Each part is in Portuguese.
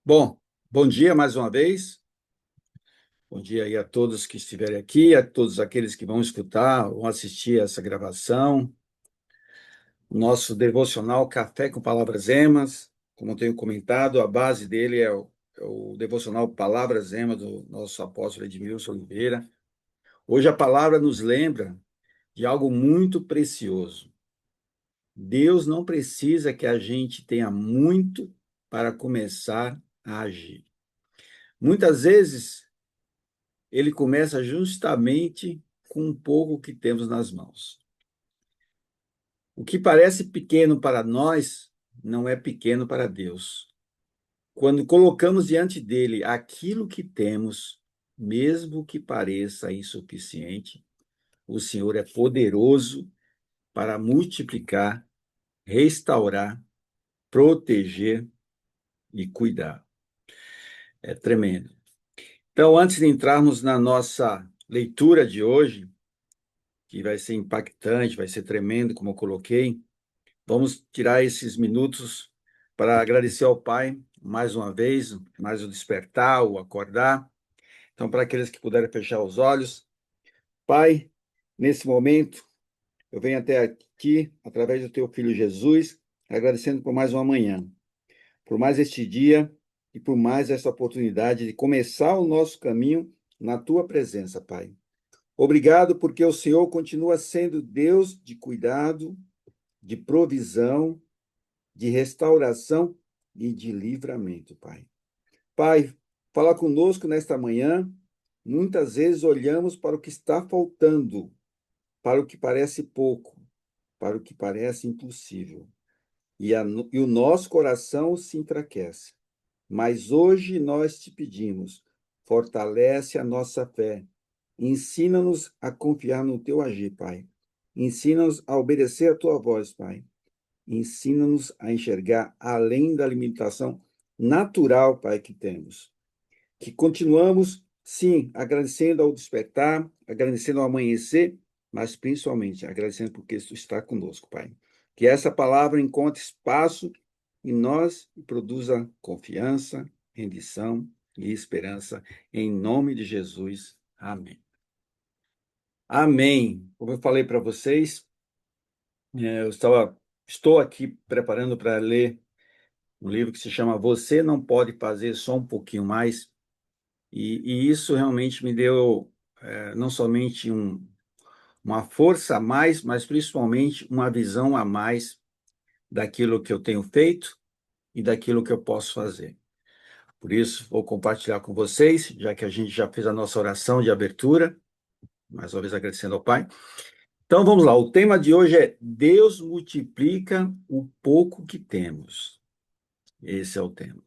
Bom, bom dia mais uma vez. Bom dia aí a todos que estiverem aqui, a todos aqueles que vão escutar, vão assistir essa gravação. O nosso devocional Café com Palavras Emas, como eu tenho comentado, a base dele é o devocional Palavras Emas do nosso apóstolo Edmilson Oliveira. Hoje a palavra nos lembra de algo muito precioso. Deus não precisa que a gente tenha muito para começar a agir. Muitas vezes ele começa justamente com um pouco que temos nas mãos. O que parece pequeno para nós não é pequeno para Deus. Quando colocamos diante dele aquilo que temos, mesmo que pareça insuficiente, o Senhor é poderoso para multiplicar, restaurar, proteger e cuidar. É tremendo. Então, antes de entrarmos na nossa leitura de hoje, que vai ser impactante, vai ser tremendo, como eu coloquei, vamos tirar esses minutos para agradecer ao Pai mais uma vez, mais o despertar, o acordar. Então, para aqueles que puderem fechar os olhos, Pai, nesse momento, eu venho até aqui, através do Teu Filho Jesus, agradecendo por mais uma manhã, por mais este dia e por mais esta oportunidade de começar o nosso caminho na Tua presença, Pai. Obrigado porque o Senhor continua sendo Deus de cuidado, de provisão, de restauração e de livramento, Pai. Pai, fala conosco nesta manhã. Muitas vezes olhamos para o que está faltando, para o que parece pouco, para o que parece impossível. E o nosso coração se enfraquece. Mas hoje nós te pedimos, fortalece a nossa fé. Ensina-nos a confiar no teu agir, Pai. Ensina-nos a obedecer a tua voz, Pai. Ensina-nos a enxergar além da limitação natural, Pai, que temos. Que continuamos, sim, agradecendo ao despertar, agradecendo ao amanhecer, mas principalmente agradecendo porque tu está conosco, Pai. Que essa palavra encontre espaço em nós e produza confiança, rendição e esperança, em nome de Jesus. Amém. Amém. Como eu falei para vocês, eu estou aqui preparando para ler um livro que se chama Você Não Pode Fazer Só um Pouquinho Mais, e isso realmente me deu não somente uma força a mais, mas principalmente uma visão a mais daquilo que eu tenho feito e daquilo que eu posso fazer. Por isso, vou compartilhar com vocês, já que a gente já fez a nossa oração de abertura, mais uma vez agradecendo ao Pai. Então vamos lá, o tema de hoje é Deus multiplica o pouco que temos. Esse é o tema.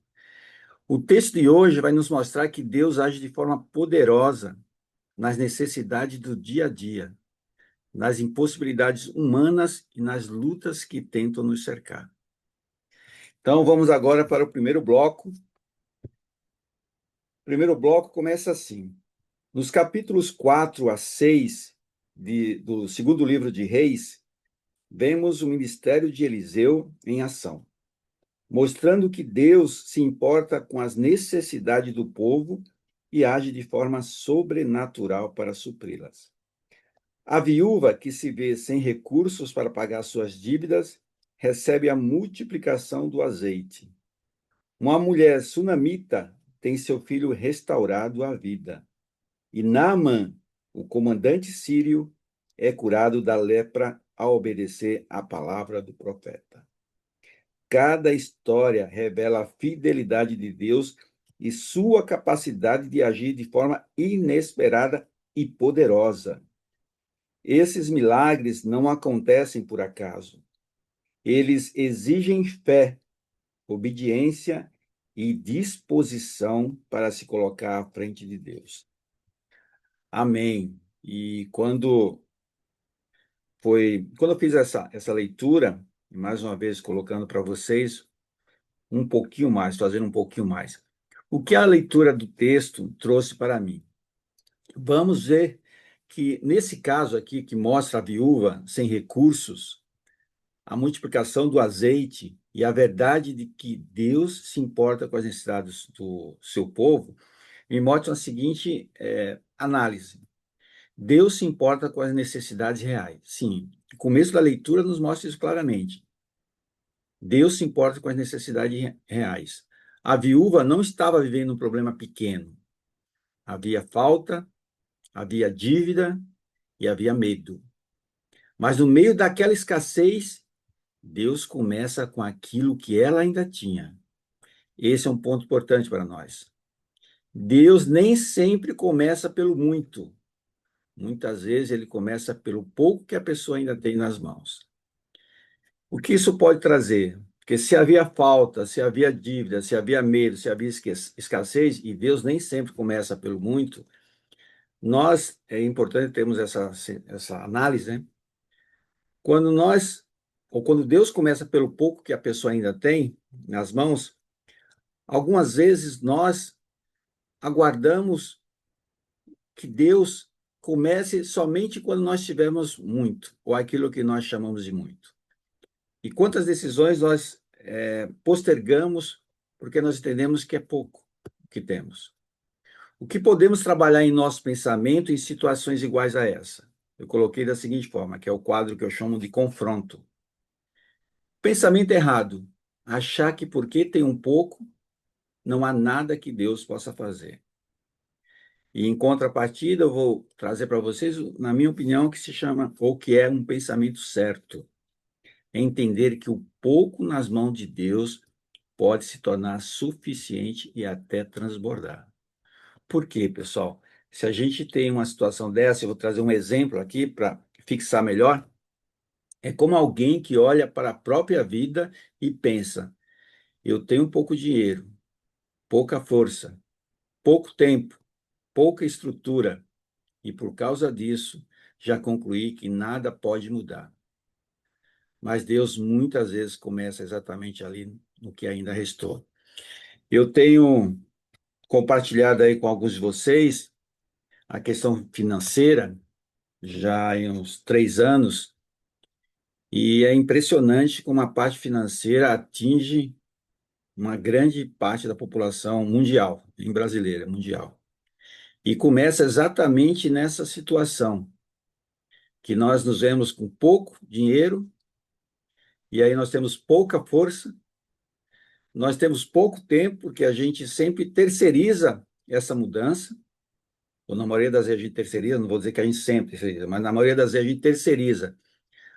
O texto de hoje vai nos mostrar que Deus age de forma poderosa nas necessidades do dia a dia, nas impossibilidades humanas e nas lutas que tentam nos cercar. Então, vamos agora para o primeiro bloco. O primeiro bloco começa assim. Nos capítulos 4 a 6 do segundo livro de Reis, vemos o ministério de Eliseu em ação, mostrando que Deus se importa com as necessidades do povo e age de forma sobrenatural para supri-las. A viúva que se vê sem recursos para pagar suas dívidas recebe a multiplicação do azeite. Uma mulher sunamita tem seu filho restaurado à vida. E Naamã, o comandante sírio, é curado da lepra ao obedecer à palavra do profeta. Cada história revela a fidelidade de Deus e sua capacidade de agir de forma inesperada e poderosa. Esses milagres não acontecem por acaso. Eles exigem fé, obediência e disposição para se colocar à frente de Deus. Amém. E quando eu fiz essa leitura, mais uma vez colocando para vocês um pouquinho mais, fazendo um pouquinho mais. O que a leitura do texto trouxe para mim? Vamos ver que, nesse caso aqui, que mostra a viúva sem recursos, a multiplicação do azeite e a verdade de que Deus se importa com as necessidades do seu povo me mostra a seguinte análise. Deus se importa com as necessidades reais. Sim, o começo da leitura nos mostra isso claramente. Deus se importa com as necessidades reais. A viúva não estava vivendo um problema pequeno. Havia falta, havia dívida e havia medo. Mas no meio daquela escassez, Deus começa com aquilo que ela ainda tinha. Esse é um ponto importante para nós. Deus nem sempre começa pelo muito. Muitas vezes ele começa pelo pouco que a pessoa ainda tem nas mãos. O que isso pode trazer? Porque se havia falta, se havia dívida, se havia medo, se havia escassez, e Deus nem sempre começa pelo muito, é importante termos essa análise, né? Quando ou quando Deus começa pelo pouco que a pessoa ainda tem nas mãos, algumas vezes nós aguardamos que Deus comece somente quando nós tivermos muito, ou aquilo que nós chamamos de muito. E quantas decisões nós postergamos porque nós entendemos que é pouco que temos. O que podemos trabalhar em nosso pensamento em situações iguais a essa? Eu coloquei da seguinte forma, que é o quadro que eu chamo de confronto. Pensamento errado. Achar que porque tem um pouco, não há nada que Deus possa fazer. E em contrapartida, eu vou trazer para vocês, na minha opinião, que se chama, ou que é um pensamento certo. É entender que o pouco nas mãos de Deus pode se tornar suficiente e até transbordar. Por quê, pessoal? Se a gente tem uma situação dessa, eu vou trazer um exemplo aqui para fixar melhor. É como alguém que olha para a própria vida e pensa: eu tenho pouco dinheiro, pouca força, pouco tempo, pouca estrutura, e por causa disso já concluí que nada pode mudar. Mas Deus muitas vezes começa exatamente ali no que ainda restou. Eu tenho compartilhado aí com alguns de vocês a questão financeira já em uns 3 anos, e é impressionante como a parte financeira atinge uma grande parte da população mundial, em brasileira, mundial. E começa exatamente nessa situação, que nós nos vemos com pouco dinheiro, e aí nós temos pouca força, nós temos pouco tempo, porque a gente sempre terceiriza essa mudança, ou na maioria das vezes a gente terceiriza, não vou dizer que a gente sempre terceiriza, mas na maioria das vezes a gente terceiriza.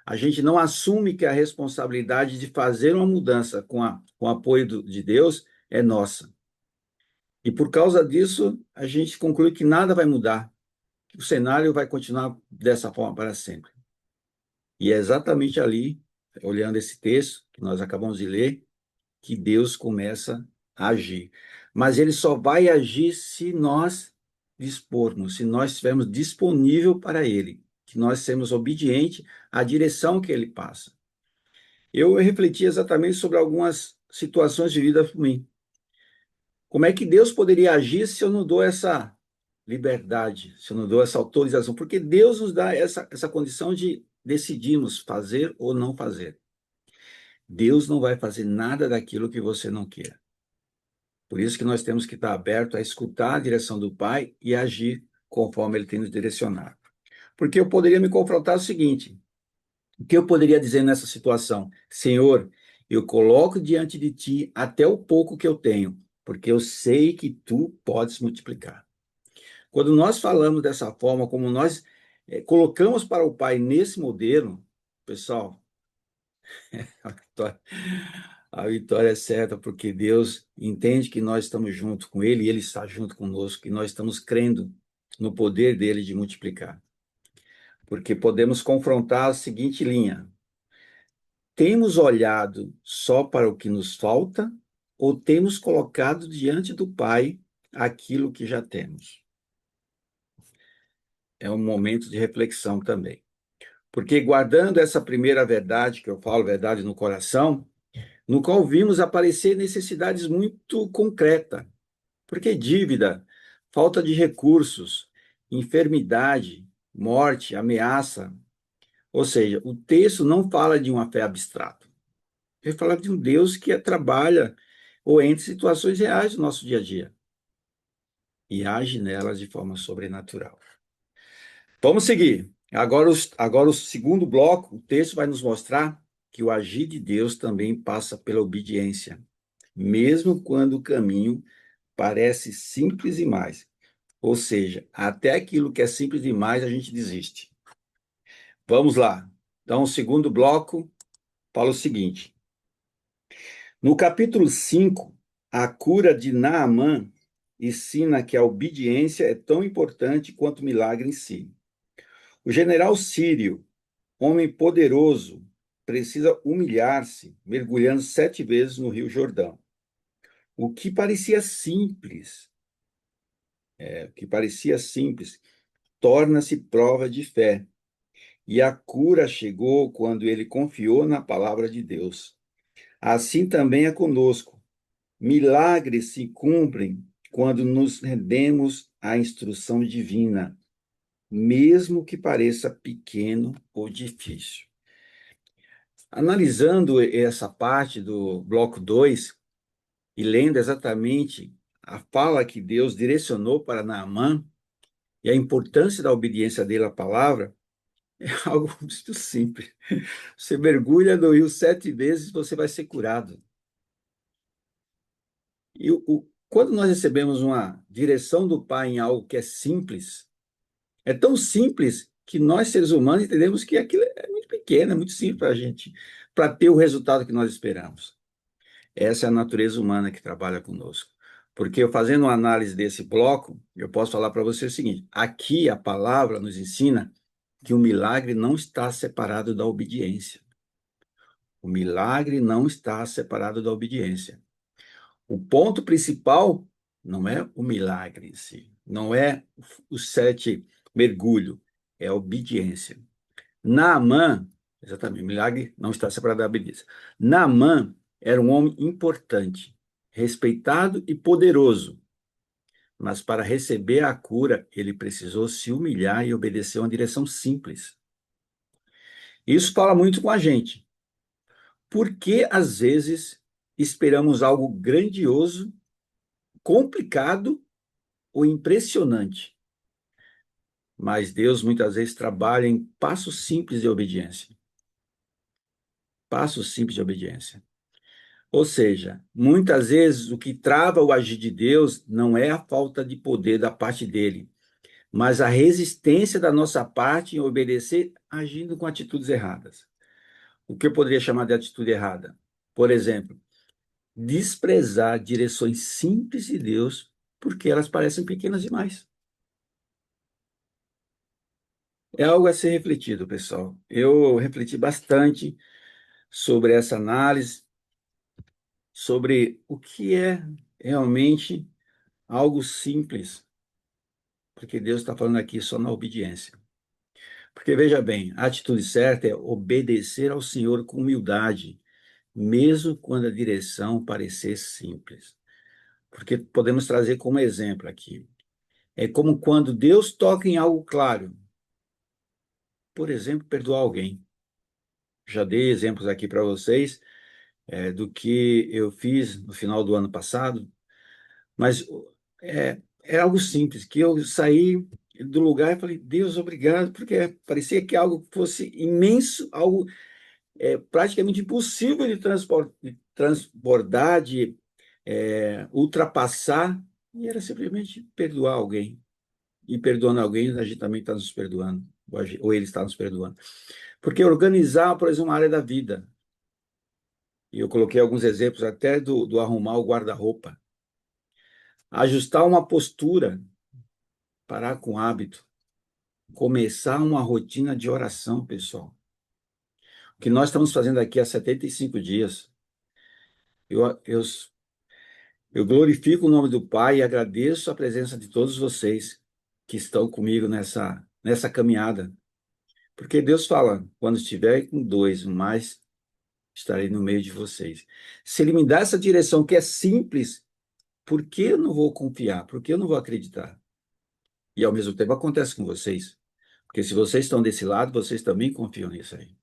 A gente não assume que a responsabilidade de fazer uma mudança com o apoio de Deus é nossa. E por causa disso, a gente conclui que nada vai mudar, que o cenário vai continuar dessa forma para sempre. E é exatamente ali, olhando esse texto que nós acabamos de ler, que Deus começa a agir. Mas ele só vai agir se nós dispormos, se nós estivermos disponível para ele, que nós sermos obedientes à direção que ele passa. Eu refleti exatamente sobre algumas situações de vida para mim. Como é que Deus poderia agir se eu não dou essa liberdade, se eu não dou essa autorização? Porque Deus nos dá essa condição de decidirmos fazer ou não fazer. Deus não vai fazer nada daquilo que você não quer. Por isso que nós temos que estar aberto a escutar a direção do Pai e agir conforme Ele tem nos direcionado. Porque eu poderia me confrontar o seguinte: o que eu poderia dizer nessa situação? Senhor, eu coloco diante de ti até o pouco que eu tenho, porque eu sei que tu podes multiplicar. Quando nós falamos dessa forma, como nós colocamos para o Pai nesse modelo, pessoal, a vitória, a vitória é certa, porque Deus entende que nós estamos junto com Ele e Ele está junto conosco, que nós estamos crendo no poder dele de multiplicar. Porque podemos confrontar a seguinte linha: temos olhado só para o que nos falta ou temos colocado diante do Pai aquilo que já temos? É um momento de reflexão também. Porque guardando essa primeira verdade, que eu falo, verdade no coração, no qual vimos aparecer necessidades muito concretas. Porque dívida, falta de recursos, enfermidade, morte, ameaça. Ou seja, o texto não fala de uma fé abstrata. Ele fala de um Deus que trabalha ou entre situações reais do nosso dia a dia e age nelas de forma sobrenatural. Vamos seguir. Agora o segundo bloco, o texto vai nos mostrar que o agir de Deus também passa pela obediência, mesmo quando o caminho parece simples demais. Ou seja, até aquilo que é simples demais a gente desiste. Vamos lá. Então, o segundo bloco fala o seguinte: no capítulo 5, a cura de Naamã ensina que a obediência é tão importante quanto o milagre em si. O general sírio, homem poderoso, precisa humilhar-se, mergulhando 7 vezes no Rio Jordão. O que parecia simples, o que parecia simples, torna-se prova de fé. E a cura chegou quando ele confiou na palavra de Deus. Assim também é conosco. Milagres se cumprem quando nos rendemos à instrução divina, mesmo que pareça pequeno ou difícil. Analisando essa parte do bloco 2 e lendo exatamente a fala que Deus direcionou para Naamã e a importância da obediência dele à palavra, é algo muito simples. Você mergulha no rio 7 vezes, você vai ser curado. E quando nós recebemos uma direção do Pai em algo que é simples, é tão simples que nós, seres humanos, entendemos que aquilo é muito pequeno, é muito simples para a gente, para ter o resultado que nós esperamos. Essa é a natureza humana que trabalha conosco. Porque eu fazendo uma análise desse bloco, eu posso falar para você o seguinte: aqui a palavra nos ensina que o milagre não está separado da obediência. O milagre não está separado da obediência. O ponto principal não é o milagre em si, não é os 7 mergulhos, é a obediência. Naamã, exatamente, o milagre não está separado da obediência. Naamã era um homem importante, respeitado e poderoso, mas para receber a cura, ele precisou se humilhar e obedecer uma direção simples. Isso fala muito com a gente. Porque às vezes esperamos algo grandioso, complicado ou impressionante, mas Deus muitas vezes trabalha em passos simples de obediência. Passos simples de obediência. Ou seja, muitas vezes o que trava o agir de Deus não é a falta de poder da parte dele, mas a resistência da nossa parte em obedecer agindo com atitudes erradas. O que eu poderia chamar de atitude errada? Por exemplo, desprezar direções simples de Deus porque elas parecem pequenas demais. É algo a ser refletido, pessoal. Eu refleti bastante sobre essa análise, sobre o que é realmente algo simples, porque Deus está falando aqui só na obediência. Porque veja bem, a atitude certa é obedecer ao Senhor com humildade, mesmo quando a direção parecer simples. Porque podemos trazer como exemplo aqui. É como quando Deus toca em algo claro. Por exemplo, perdoar alguém. Já dei exemplos aqui para vocês do que eu fiz no final do ano passado, mas é algo simples, que eu saí do lugar e falei, Deus, obrigado, porque parecia que algo fosse imenso, algo praticamente impossível de transbordar, de ultrapassar, e era simplesmente perdoar alguém. E perdoando alguém, a gente também está nos perdoando, ou ele está nos perdoando. Porque organizar, por exemplo, uma área da vida, e eu coloquei alguns exemplos até do arrumar o guarda-roupa, ajustar uma postura, parar com hábito, começar uma rotina de oração, pessoal. O que nós estamos fazendo aqui há 75 dias, eu, eu, eu glorifico o nome do Pai e agradeço a presença de todos vocês que estão comigo nessa caminhada. Porque Deus fala, quando estiver com dois, mais estarei no meio de vocês. Se Ele me dá essa direção que é simples, por que eu não vou confiar? Por que eu não vou acreditar? E ao mesmo tempo acontece com vocês. Porque se vocês estão desse lado, vocês também confiam nisso aí.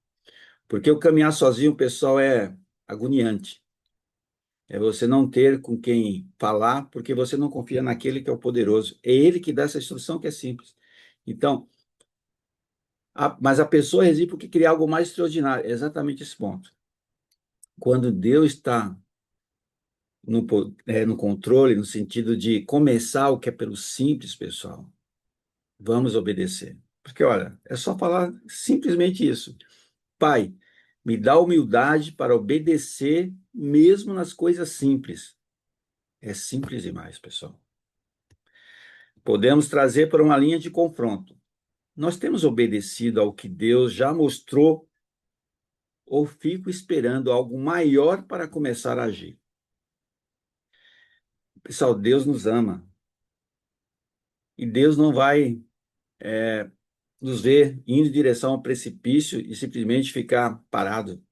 Porque o caminhar sozinho, pessoal, agoniante. É você não ter com quem falar, porque você não confia naquele que é o poderoso. É ele que dá essa instrução que é simples. Então, mas a pessoa resiste porque queria algo mais extraordinário. É exatamente esse ponto. Quando Deus está no controle, no sentido de começar o que é pelo simples, pessoal, vamos obedecer. Porque, olha, é só falar simplesmente isso. Pai, me dá humildade para obedecer mesmo nas coisas simples. É simples demais, pessoal. Podemos trazer para uma linha de confronto. Nós temos obedecido ao que Deus já mostrou ou fico esperando algo maior para começar a agir? Pessoal, Deus nos ama e Deus não vai nos ver indo em direção ao precipício e simplesmente ficar parado.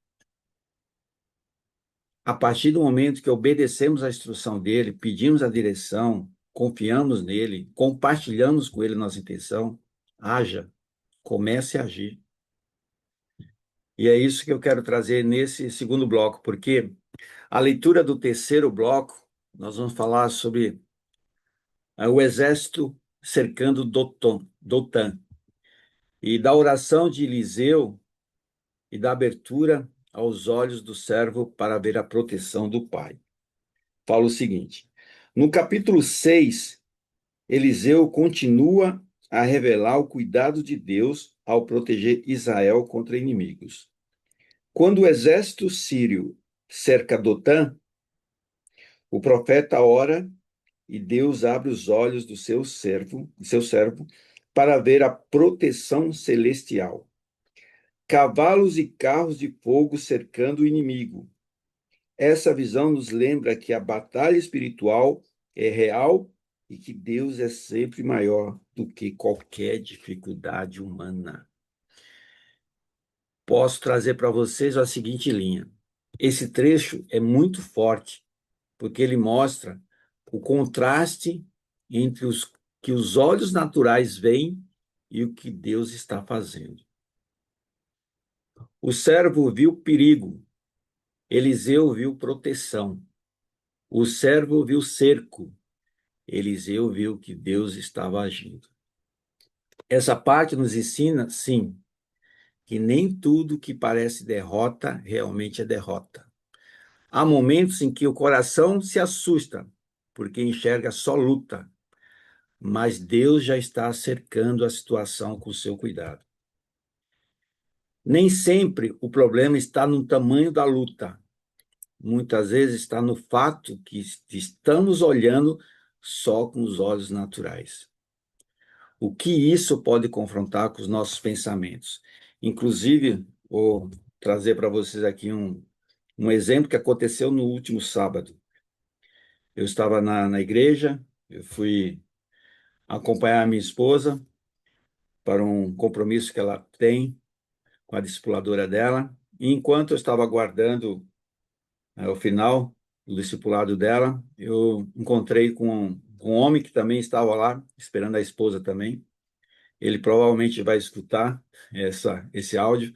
A partir do momento que obedecemos à instrução dele, pedimos a direção, confiamos nele, compartilhamos com ele nossa intenção, haja, comece a agir. E é isso que eu quero trazer nesse segundo bloco, porque a leitura do terceiro bloco, nós vamos falar sobre o exército cercando Dotã, e da oração de Eliseu e da abertura aos olhos do servo para ver a proteção do pai. Fala o seguinte: no capítulo 6, Eliseu continua a revelar o cuidado de Deus ao proteger Israel contra inimigos. Quando o exército sírio cerca Dotã, o profeta ora e Deus abre os olhos do seu servo, para ver a proteção celestial. Cavalos e carros de fogo cercando o inimigo. Essa visão nos lembra que a batalha espiritual é real e que Deus é sempre maior do que qualquer dificuldade humana. Posso trazer para vocês a seguinte linha. Esse trecho é muito forte, porque ele mostra o contraste entre os que os olhos naturais veem e o que Deus está fazendo. O servo viu perigo, Eliseu viu proteção. O servo viu cerco, Eliseu viu que Deus estava agindo. Essa parte nos ensina, sim, que nem tudo que parece derrota realmente é derrota. Há momentos em que o coração se assusta, porque enxerga só luta, mas Deus já está cercando a situação com seu cuidado. Nem sempre o problema está no tamanho da luta. Muitas vezes está no fato que estamos olhando só com os olhos naturais. O que isso pode confrontar com os nossos pensamentos? Inclusive, vou trazer para vocês aqui um exemplo que aconteceu no último sábado. Eu estava na igreja, eu fui acompanhar a minha esposa para um compromisso que ela tem com a discipuladora dela. E enquanto eu estava aguardando o final do discipulado dela, eu encontrei com um homem que também estava lá, esperando a esposa também. Ele provavelmente vai escutar esse áudio,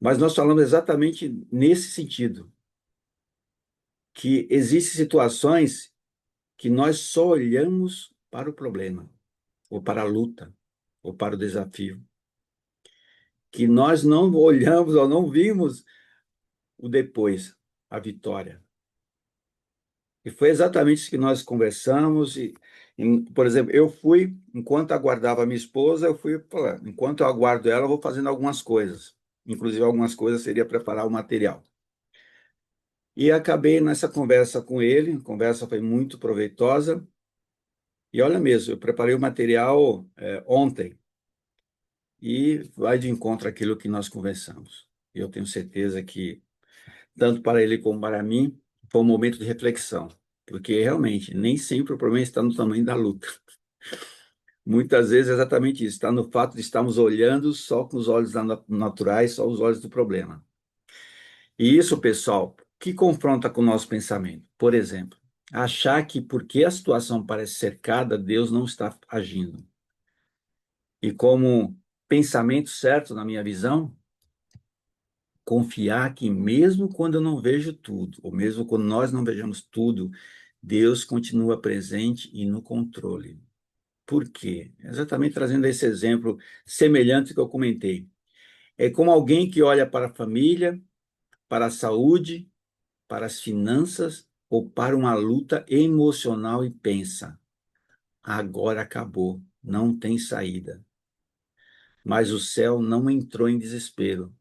mas nós falamos exatamente nesse sentido, que existem situações que nós só olhamos para o problema, ou para a luta, ou para o desafio, que nós não olhamos ou não vimos o depois, a vitória. E foi exatamente isso que nós conversamos. Por exemplo, eu fui, enquanto aguardava a minha esposa, eu fui falar, enquanto eu aguardo ela, eu vou fazendo algumas coisas. Inclusive, algumas coisas seria preparar o material. E acabei nessa conversa com ele, a conversa foi muito proveitosa. E olha mesmo, eu preparei o material ontem e vai de encontro àquilo que nós conversamos. Eu tenho certeza que, tanto para ele como para mim, foi um momento de reflexão, porque realmente nem sempre o problema está no tamanho da luta. Muitas vezes é exatamente isso, está no fato de estarmos olhando só com os olhos naturais, só os olhos do problema. E isso, pessoal, que confronta com o nosso pensamento. Por exemplo, achar que porque a situação parece cercada, Deus não está agindo. E como pensamento certo, na minha visão, confiar que mesmo quando eu não vejo tudo, ou mesmo quando nós não vejamos tudo, Deus continua presente e no controle. Por quê? Exatamente trazendo esse exemplo semelhante que eu comentei. É como alguém que olha para a família, para a saúde, para as finanças ou para uma luta emocional e pensa: agora acabou, não tem saída. Mas o céu não entrou em desespero.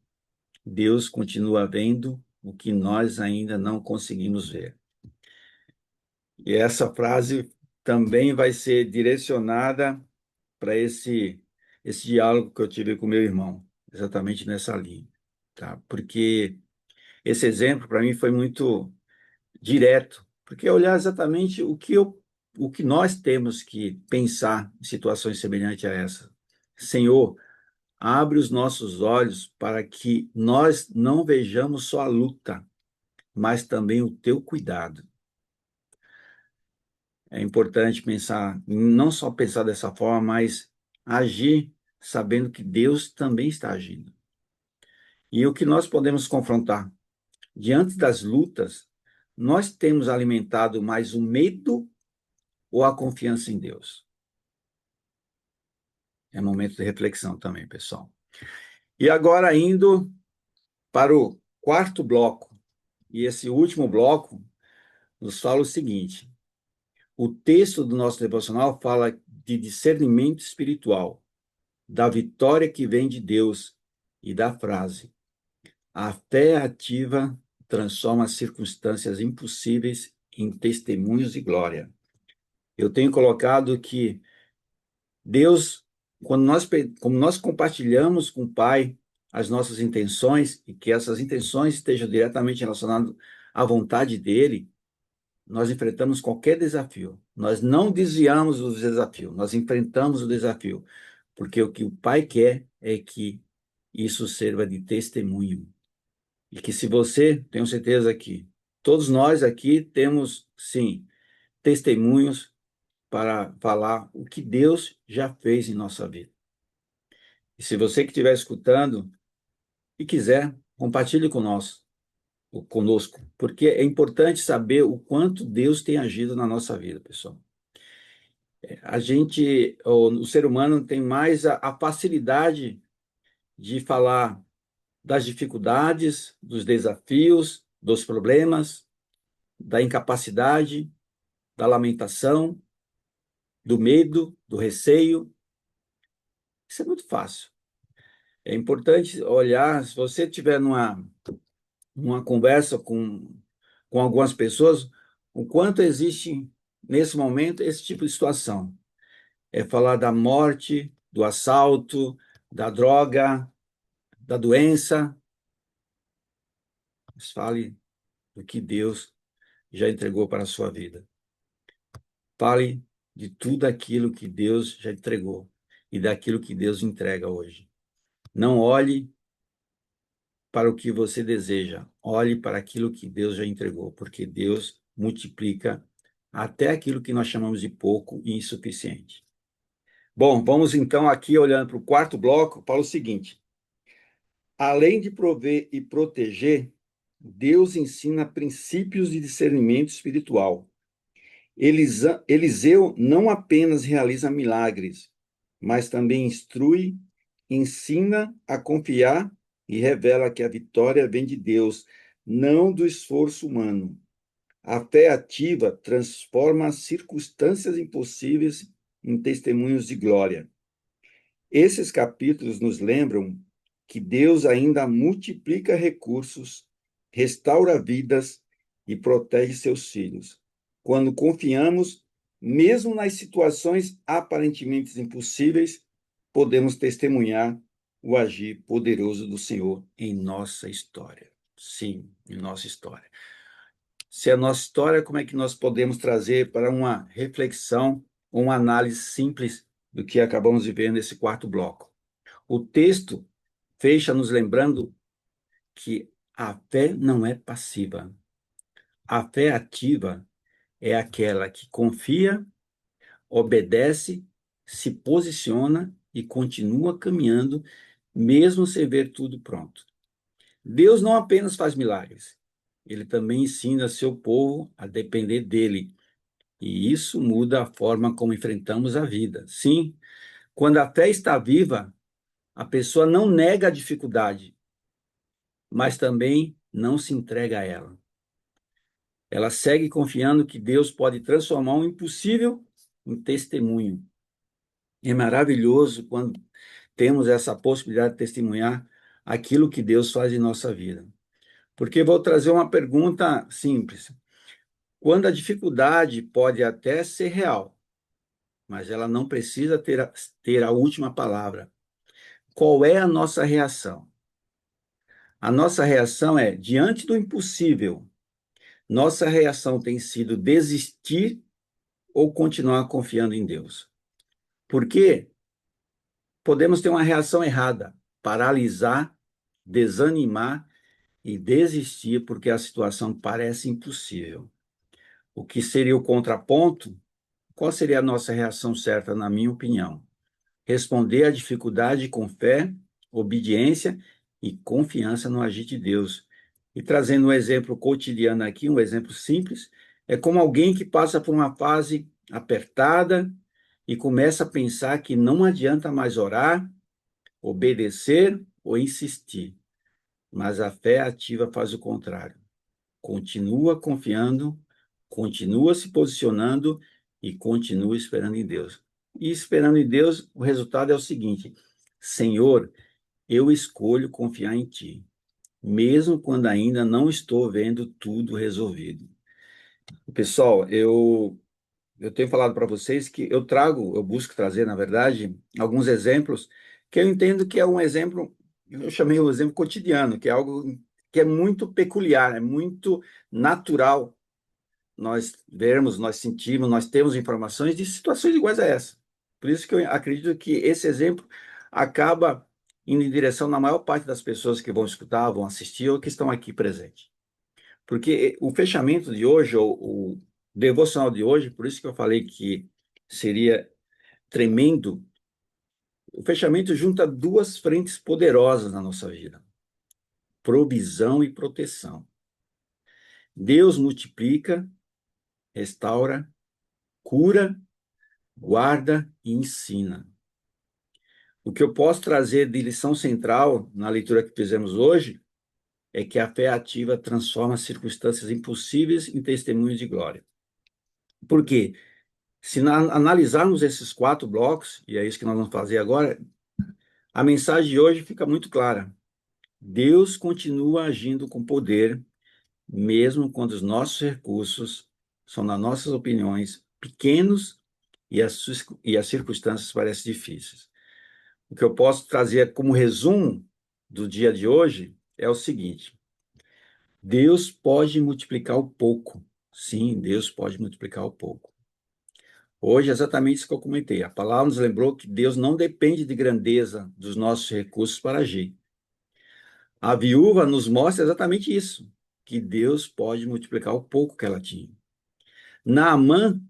Deus continua vendo o que nós ainda não conseguimos ver. E essa frase também vai ser direcionada para esse diálogo que eu tive com meu irmão, exatamente nessa linha, tá? Porque esse exemplo para mim foi muito direto, porque é olhar exatamente o que nós temos que pensar em situações semelhantes a essa. Senhor, abre os nossos olhos para que nós não vejamos só a luta, mas também o teu cuidado. É importante pensar, não só pensar dessa forma, mas agir sabendo que Deus também está agindo. E o que nós podemos confrontar? Diante das lutas, nós temos alimentado mais o medo ou a confiança em Deus? É momento de reflexão também, pessoal. E agora indo para o quarto bloco, e esse último bloco nos fala o seguinte: o texto do nosso devocional fala de discernimento espiritual, da vitória que vem de Deus e da frase: a fé ativa transforma circunstâncias impossíveis em testemunhos de glória. Eu tenho colocado que Deus, como nós compartilhamos com o Pai as nossas intenções e que essas intenções estejam diretamente relacionadas à vontade dele, nós enfrentamos qualquer desafio. Nós não desviamos do desafio, nós enfrentamos o desafio, porque o que o Pai quer é que isso sirva de testemunho. E que se você, tenho certeza que todos nós aqui temos, sim, testemunhos para falar o que Deus já fez em nossa vida. E se você que estiver escutando e quiser, compartilhe conosco, porque é importante saber o quanto Deus tem agido na nossa vida, pessoal. O ser humano tem mais a facilidade de falar das dificuldades, dos desafios, dos problemas, da incapacidade, da lamentação, do medo, do receio. Isso é muito fácil. É importante olhar, se você estiver numa conversa com algumas pessoas, o quanto existe nesse momento esse tipo de situação. É falar da morte, do assalto, da droga, da doença. Mas fale do que Deus já entregou para a sua vida. Fale de tudo aquilo que Deus já entregou e daquilo que Deus entrega hoje. Não olhe para o que você deseja, olhe para aquilo que Deus já entregou, porque Deus multiplica até aquilo que nós chamamos de pouco e insuficiente. Bom, vamos então aqui olhando para o quarto bloco para o seguinte: além de prover e proteger, Deus ensina princípios de discernimento espiritual. Eliseu não apenas realiza milagres, mas também instrui, ensina a confiar e revela que a vitória vem de Deus, não do esforço humano. A fé ativa transforma circunstâncias impossíveis em testemunhos de glória. Esses capítulos nos lembram que Deus ainda multiplica recursos, restaura vidas e protege seus filhos. Quando confiamos, mesmo nas situações aparentemente impossíveis, podemos testemunhar o agir poderoso do Senhor em nossa história. Sim, em nossa história. Se é a nossa história, como é que nós podemos trazer para uma reflexão, uma análise simples do que acabamos de ver nesse quarto bloco? O texto fecha nos lembrando que a fé não é passiva. A fé ativa é aquela que confia, obedece, se posiciona e continua caminhando, mesmo sem ver tudo pronto. Deus não apenas faz milagres, ele também ensina seu povo a depender dele. E isso muda a forma como enfrentamos a vida. Sim, quando a fé está viva, a pessoa não nega a dificuldade, mas também não se entrega a ela. Ela segue confiando que Deus pode transformar o impossível em testemunho. É maravilhoso quando temos essa possibilidade de testemunhar aquilo que Deus faz em nossa vida. Porque vou trazer uma pergunta simples. Quando a dificuldade pode até ser real, mas ela não precisa ter a última palavra. Qual é a nossa reação? A nossa reação é, diante do impossível, nossa reação tem sido desistir ou continuar confiando em Deus? Porque podemos ter uma reação errada, paralisar, desanimar e desistir porque a situação parece impossível. O que seria o contraponto? Qual seria a nossa reação certa, na minha opinião? Responder à dificuldade com fé, obediência e confiança no agir de Deus. E trazendo um exemplo cotidiano aqui, um exemplo simples, é como alguém que passa por uma fase apertada e começa a pensar que não adianta mais orar, obedecer ou insistir. Mas a fé ativa faz o contrário. Continua confiando, continua se posicionando e continua esperando em Deus. E esperando em Deus, o resultado é o seguinte: Senhor, eu escolho confiar em Ti, mesmo quando ainda não estou vendo tudo resolvido. Pessoal, eu tenho falado para vocês que eu busco trazer, na verdade, alguns exemplos que eu entendo que é um exemplo, eu chamei o exemplo cotidiano, que é algo que é muito peculiar, é muito natural nós vermos, nós sentimos, nós temos informações de situações iguais a essa. Por isso que eu acredito que esse exemplo acaba indo em direção na maior parte das pessoas que vão escutar, vão assistir ou que estão aqui presentes. Porque o fechamento de hoje, ou o devocional de hoje, por isso que eu falei que seria tremendo, o fechamento junta duas frentes poderosas na nossa vida: provisão e proteção. Deus multiplica, restaura, cura, guarda e ensina. O que eu posso trazer de lição central na leitura que fizemos hoje é que a fé ativa transforma circunstâncias impossíveis em testemunhos de glória. Por quê? Se analisarmos esses quatro blocos, e é isso que nós vamos fazer agora, a mensagem de hoje fica muito clara. Deus continua agindo com poder, mesmo quando os nossos recursos são, nas nossas opiniões, pequenos e as circunstâncias parecem difíceis. O que eu posso trazer como resumo do dia de hoje é o seguinte: Deus pode multiplicar o pouco. Sim, Deus pode multiplicar o pouco. Hoje é exatamente isso que eu comentei. A palavra nos lembrou que Deus não depende de grandeza dos nossos recursos para agir. A viúva nos mostra exatamente isso, que Deus pode multiplicar o pouco que ela tinha. Naamã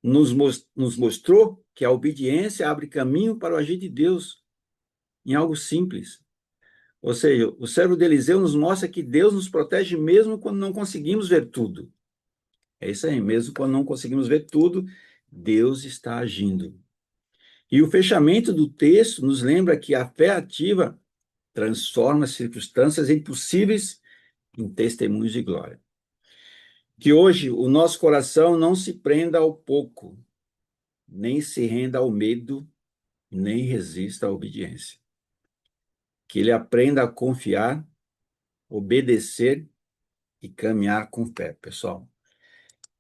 nos mostrou que a obediência abre caminho para o agir de Deus em algo simples. Ou seja, o servo de Eliseu nos mostra que Deus nos protege mesmo quando não conseguimos ver tudo. É isso aí, mesmo quando não conseguimos ver tudo, Deus está agindo. E o fechamento do texto nos lembra que a fé ativa transforma circunstâncias impossíveis em testemunhos de glória. Que hoje o nosso coração não se prenda ao pouco, nem se renda ao medo, nem resista à obediência. Que ele aprenda a confiar, obedecer e caminhar com fé, pessoal.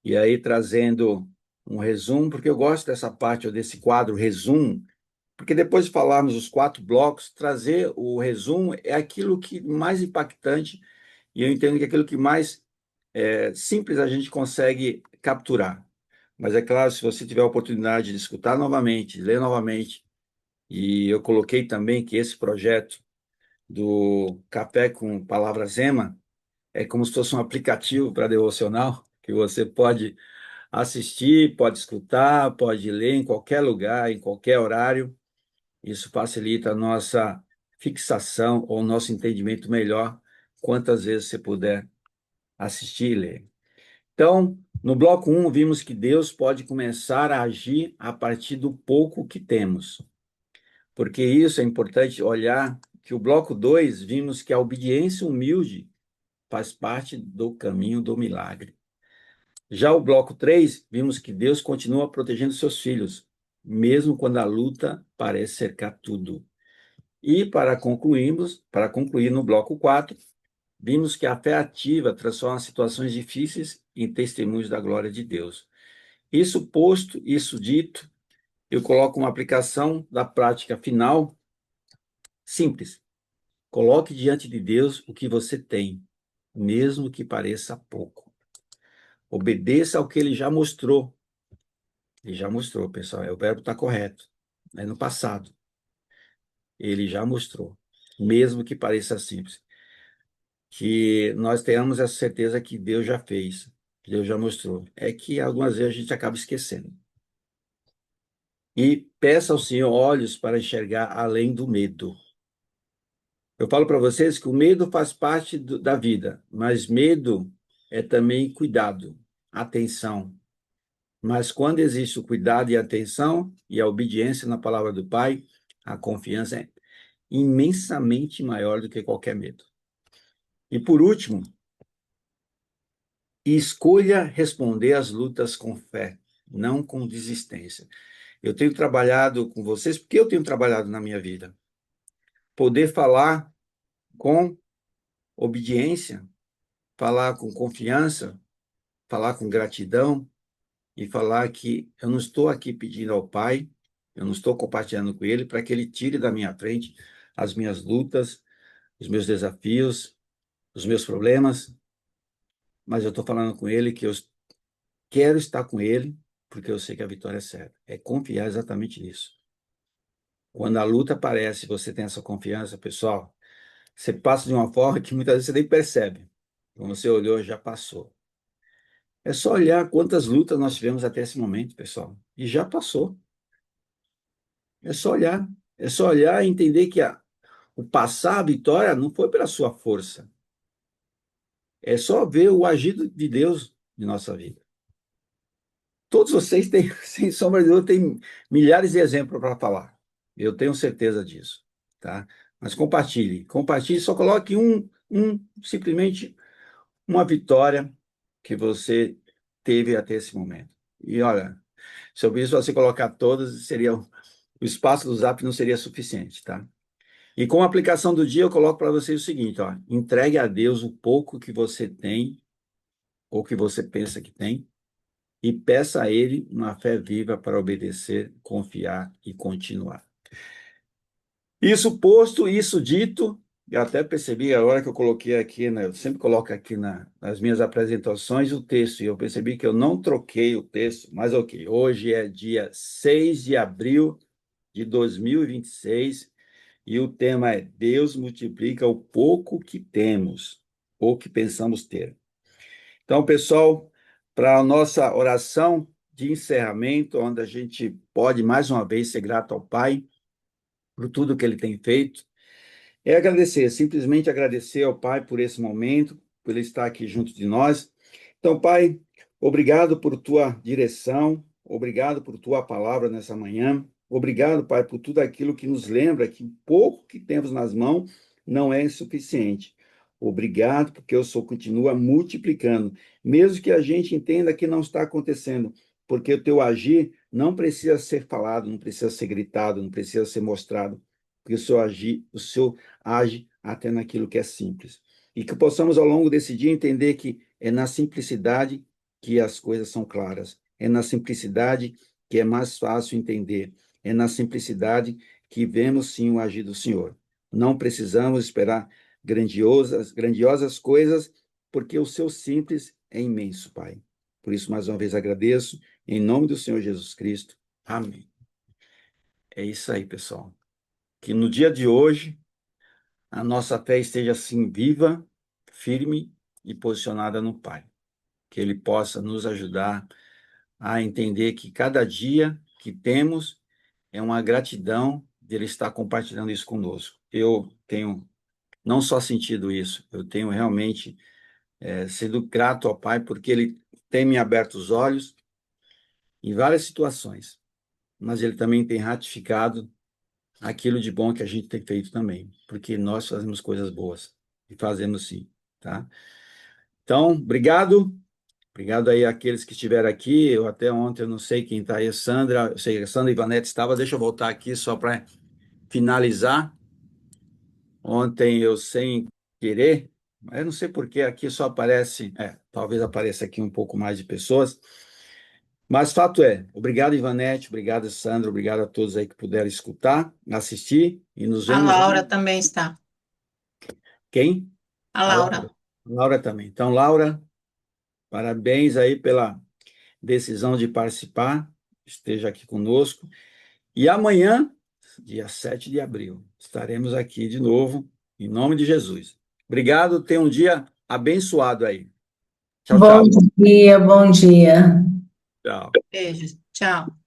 E aí, trazendo um resumo, porque eu gosto dessa parte, ou desse quadro resumo, porque depois de falarmos os quatro blocos, trazer o resumo é aquilo que mais impactante, e eu entendo que é aquilo que mais simples a gente consegue capturar. Mas é claro, se você tiver a oportunidade de escutar novamente, ler novamente, e eu coloquei também que esse projeto do Café com Palavras Rema é como se fosse um aplicativo para devocional, que você pode assistir, pode escutar, pode ler em qualquer lugar, em qualquer horário. Isso facilita a nossa fixação ou nosso entendimento melhor, quantas vezes você puder assistir e ler. Então, no bloco 1, vimos que Deus pode começar a agir a partir do pouco que temos. Porque isso é importante olhar que o bloco 2, vimos que a obediência humilde faz parte do caminho do milagre. Já o bloco 3, vimos que Deus continua protegendo seus filhos, mesmo quando a luta parece cercar tudo. E para concluir no bloco 4, vimos que a fé ativa transforma situações difíceis em testemunhos da glória de Deus. Isso posto, isso dito, eu coloco uma aplicação da prática final simples. Coloque diante de Deus o que você tem, mesmo que pareça pouco. Obedeça ao que ele já mostrou. Ele já mostrou, pessoal. O verbo está correto. É no passado. Ele já mostrou. Mesmo que pareça simples. Que nós tenhamos essa certeza que Deus já fez. Que Deus já mostrou. É que algumas vezes a gente acaba esquecendo. E peça ao Senhor olhos para enxergar além do medo. Eu falo para vocês que o medo faz parte da vida, mas medo é também cuidado, atenção. Mas quando existe o cuidado e a atenção e a obediência na palavra do Pai, a confiança é imensamente maior do que qualquer medo. E por último, escolha responder às lutas com fé, não com desistência. Eu tenho trabalhado com vocês, porque eu tenho trabalhado na minha vida. Poder falar com obediência, falar com confiança, falar com gratidão e falar que eu não estou aqui pedindo ao Pai, eu não estou compartilhando com Ele para que Ele tire da minha frente as minhas lutas, os meus desafios, os meus problemas, mas eu estou falando com Ele que eu quero estar com Ele porque eu sei que a vitória é certa. É confiar exatamente nisso. Quando a luta aparece, você tem essa confiança, pessoal, você passa de uma forma que muitas vezes você nem percebe. Quando você olhou, já passou. É só olhar quantas lutas nós tivemos até esse momento, pessoal, e já passou. É só olhar. É só olhar e entender que o passar a vitória não foi pela sua força. É só ver o agido de Deus em nossa vida. Todos vocês têm, sem sombra de dúvida, têm milhares de exemplos para falar. Eu tenho certeza disso, tá? Mas compartilhe, só coloque simplesmente uma vitória que você teve até esse momento. E olha, se eu visse você colocar todas, o espaço do Zap não seria suficiente, tá? E com a aplicação do dia, eu coloco para vocês o seguinte, ó, entregue a Deus o pouco que você tem, ou que você pensa que tem, e peça a Ele uma fé viva para obedecer, confiar e continuar. Isso posto, isso dito, eu até percebi agora que eu coloquei aqui, né, eu sempre coloco aqui nas minhas apresentações o texto, e eu percebi que eu não troquei o texto, mas ok, hoje é dia 6 de abril de 2026, e o tema é Deus multiplica o pouco que temos, ou que pensamos ter. Então, pessoal, para a nossa oração de encerramento, onde a gente pode mais uma vez ser grato ao Pai por tudo que Ele tem feito, é agradecer, simplesmente agradecer ao Pai por esse momento, por Ele estar aqui junto de nós. Então, Pai, obrigado por tua direção, obrigado por tua palavra nessa manhã, obrigado, Pai, por tudo aquilo que nos lembra que o pouco que temos nas mãos não é suficiente. Obrigado, porque o Senhor continua multiplicando, mesmo que a gente entenda que não está acontecendo, porque o teu agir não precisa ser falado, não precisa ser gritado, não precisa ser mostrado, porque o Senhor age até naquilo que é simples. E que possamos, ao longo desse dia, entender que é na simplicidade que as coisas são claras, é na simplicidade que é mais fácil entender, é na simplicidade que vemos sim o agir do Senhor. Não precisamos esperar grandiosas coisas, porque o seu simples é imenso, Pai. Por isso, mais uma vez, agradeço, em nome do Senhor Jesus Cristo. Amém. É isso aí, pessoal. Que no dia de hoje, a nossa fé esteja assim viva, firme e posicionada no Pai. Que Ele possa nos ajudar a entender que cada dia que temos é uma gratidão de Ele estar compartilhando isso conosco. Eu tenho não só sentido isso, eu tenho realmente sido grato ao Pai, porque Ele tem me aberto os olhos em várias situações, mas Ele também tem ratificado aquilo de bom que a gente tem feito também, porque nós fazemos coisas boas, e fazemos sim, tá? Então, obrigado. Obrigado aí àqueles que estiveram aqui. Eu até ontem, eu não sei quem está aí, Sandra, eu sei que a Sandra Ivanete estava. Deixa eu voltar aqui só para finalizar. Ontem eu, sem querer, mas eu não sei por que aqui só aparece, talvez apareça aqui um pouco mais de pessoas, mas fato é, obrigado, Ivanete, obrigado, Sandra, obrigado a todos aí que puderam escutar, assistir, e nos A vemos. Laura também está. Quem? A A Laura. Laura. Laura também. Então, Laura, parabéns aí pela decisão de participar, esteja aqui conosco. E amanhã, dia 7 de abril, estaremos aqui de novo, em nome de Jesus. Obrigado, tenha um dia abençoado aí. Tchau, Bom tchau. dia, bom dia. Tchau. Beijo. Tchau.